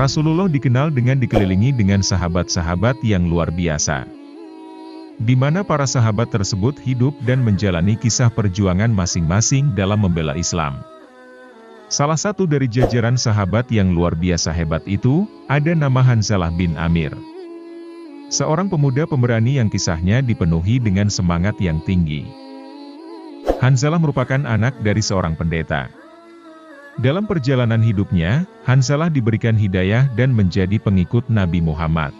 Rasulullah dikenal dengan dikelilingi dengan sahabat-sahabat yang luar biasa, di mana para sahabat tersebut hidup dan menjalani kisah perjuangan masing-masing dalam membela Islam. Salah satu dari jajaran sahabat yang luar biasa hebat itu, ada nama Hanzalah bin Amir. Seorang pemuda pemberani yang kisahnya dipenuhi dengan semangat yang tinggi. Hanzalah merupakan anak dari seorang pendeta. Dalam perjalanan hidupnya, Hanzalah diberikan hidayah dan menjadi pengikut Nabi Muhammad.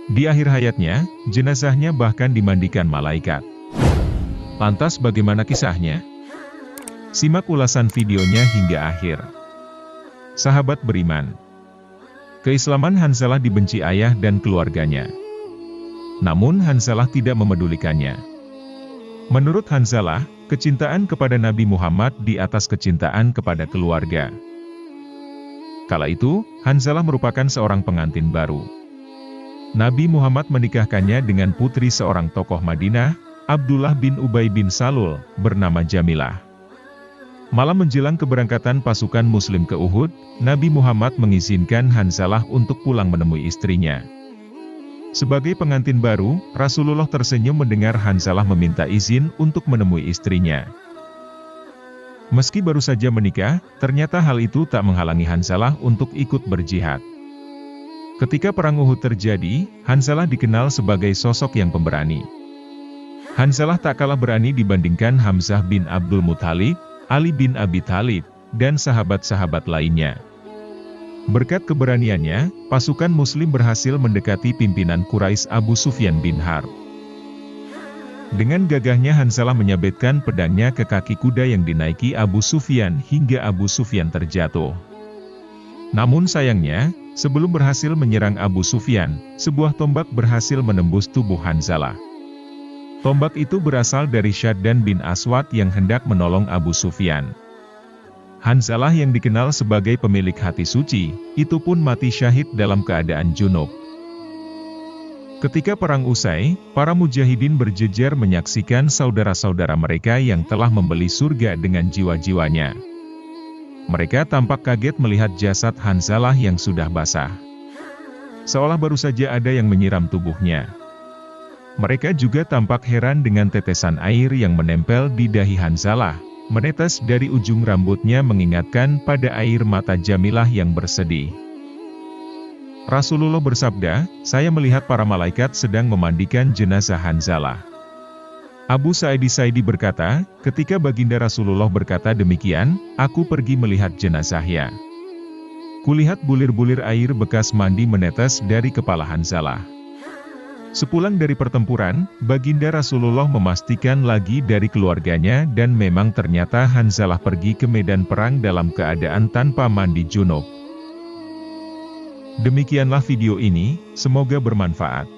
Di akhir hayatnya, jenazahnya bahkan dimandikan malaikat. Lantas bagaimana kisahnya? Simak ulasan videonya hingga akhir. Sahabat beriman, keislaman Hanzalah dibenci ayah dan keluarganya. Namun Hanzalah tidak memedulikannya. Menurut Hanzalah, kecintaan kepada Nabi Muhammad di atas kecintaan kepada keluarga. Kala itu, Hanzalah merupakan seorang pengantin baru. Nabi Muhammad menikahkannya dengan putri seorang tokoh Madinah, Abdullah bin Ubay bin Salul, bernama Jamilah. Malam menjelang keberangkatan pasukan Muslim ke Uhud, Nabi Muhammad mengizinkan Hanzalah untuk pulang menemui istrinya. Sebagai pengantin baru, Rasulullah tersenyum mendengar Hanzalah meminta izin untuk menemui istrinya. Meski baru saja menikah, ternyata hal itu tak menghalangi Hanzalah untuk ikut berjihad. Ketika perang Uhud terjadi, Hanzalah dikenal sebagai sosok yang pemberani. Hanzalah tak kalah berani dibandingkan Hamzah bin Abdul Muthalib, Ali bin Abi Thalib, dan sahabat-sahabat lainnya. Berkat keberaniannya, pasukan Muslim berhasil mendekati pimpinan Quraisy Abu Sufyan bin Harb. Dengan gagahnya Hanzalah menyabetkan pedangnya ke kaki kuda yang dinaiki Abu Sufyan hingga Abu Sufyan terjatuh. Namun sayangnya, sebelum berhasil menyerang Abu Sufyan, sebuah tombak berhasil menembus tubuh Hanzalah. Tombak itu berasal dari Syaddan bin Aswad yang hendak menolong Abu Sufyan. Hanzalah yang dikenal sebagai pemilik hati suci, itu pun mati syahid dalam keadaan junub. Ketika perang usai, para mujahidin berjejer menyaksikan saudara-saudara mereka yang telah membeli surga dengan jiwa-jiwanya. Mereka tampak kaget melihat jasad Hanzalah yang sudah basah. Seolah baru saja ada yang menyiram tubuhnya. Mereka juga tampak heran dengan tetesan air yang menempel di dahi Hanzalah, menetes dari ujung rambutnya mengingatkan pada air mata Jamilah yang bersedih. Rasulullah bersabda, "Saya melihat para malaikat sedang memandikan jenazah Hanzalah." Abu Sa'id Sa'idi berkata, ketika baginda Rasulullah berkata demikian, aku pergi melihat jenazahnya. Kulihat bulir-bulir air bekas mandi menetes dari kepala Hanzalah. Sepulang dari pertempuran, baginda Rasulullah memastikan lagi dari keluarganya dan memang ternyata Hanzalah pergi ke medan perang dalam keadaan tanpa mandi junub. Demikianlah video ini, semoga bermanfaat.